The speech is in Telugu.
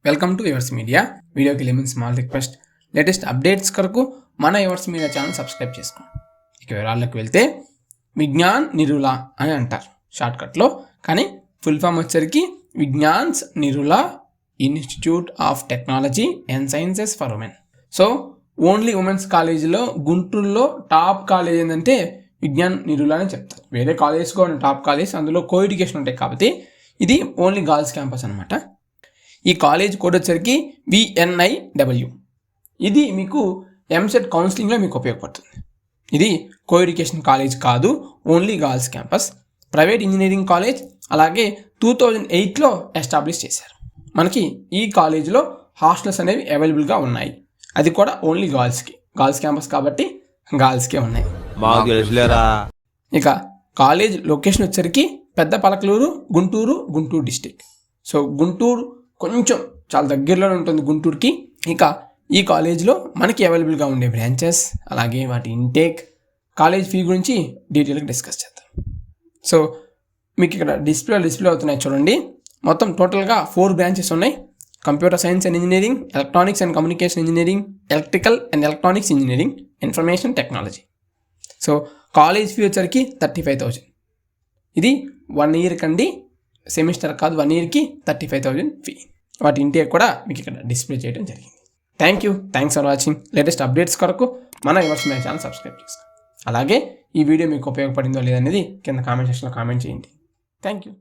Welcome to yours media. వీడియోకి వెళ్ళే ముందు స్మాల్ రిక్వెస్ట్, లేటెస్ట్ అప్డేట్స్ కొరకు మన యువర్స్ మీడియా ఛానల్ సబ్స్క్రైబ్ చేసుకోండి. ఇక వివరాల్లోకి వెళ్తే విజ్ఞాన్ నిరులా అని అంటారు షార్ట్కట్లో, కానీ ఫుల్ ఫామ్ వచ్చరికి Vignan's Nirula institute of technology and sciences for women. So only womens కాలేజీలో గుంటూరులో టాప్ కాలేజ్ ఏంటంటే విజ్ఞాన్ నిరులా అని చెప్తారు. వేరే కాలేజ్కో టాప్ కాలేజ్, అందులో కో ఎడ్యుకేషన్ ఉంటాయి కాబట్టి ఇది ఓన్లీ గర్ల్స్ క్యాంపస్ అనమాట. ఈ కాలేజ్ కోడ్ వచ్చరికి VNIW. ఇది మీకు ఎంసెట్ కౌన్సిలింగ్లో మీకు ఉపయోగపడుతుంది. ఇది కో ఎడ్యుకేషన్ కాలేజ్ కాదు, only girls campus. Private engineering college, అలాగే 2008లో ఎస్టాబ్లిష్ చేశారు. మనకి ఈ కాలేజీలో హాస్టల్స్ అనేవి అవైలబుల్గా ఉన్నాయి. అది కూడా ఓన్లీ గర్ల్స్కి, గర్ల్స్ క్యాంపస్ కాబట్టి గర్ల్స్కే ఉన్నాయి. ఇక కాలేజ్ లొకేషన్ వచ్చరికి పెద్ద పలకలూరు, గుంటూరు డిస్టిక్. సో గుంటూరు కొంచెం చాలా దగ్గరలోనే ఉంటుంది గుంటూరుకి. ఇక ఈ కాలేజ్లో మనకి అవైలబుల్గా ఉండే బ్రాంచెస్, అలాగే వాటి ఇంటేక్, కాలేజ్ ఫీ గురించి డీటెయిల్గా డిస్కస్ చేద్దాం. సో మీకు ఇక్కడ డిస్ప్లే అవుతున్నాయి చూడండి. మొత్తం టోటల్గా 4 బ్రాంచెస్ ఉన్నాయి. Computer science and engineering, electronics and communication engineering, electrical and electronics engineering, information technology. So college fee వచ్చరికి 35,000. ఇది 1 ఇయర్ కండి, సెమిస్టర్ కాదు, 1 ఇయర్కి 35,000 ఫీ. వాటి ఇంటికి కూడా మీకు ఇక్కడ డిస్ప్లే చేయడం జరిగింది. Thanks for watching. Latest updates కొరకు మన యువర్స్ మీడియా ఛానల్ సబ్స్క్రైబ్ చేసుకోండి. అలాగే ఈ వీడియో మీకు ఉపయోగపడిందో లేదనేది కింద కామెంట్ సెక్షన్లో కామెంట్ చేయండి. Thank you.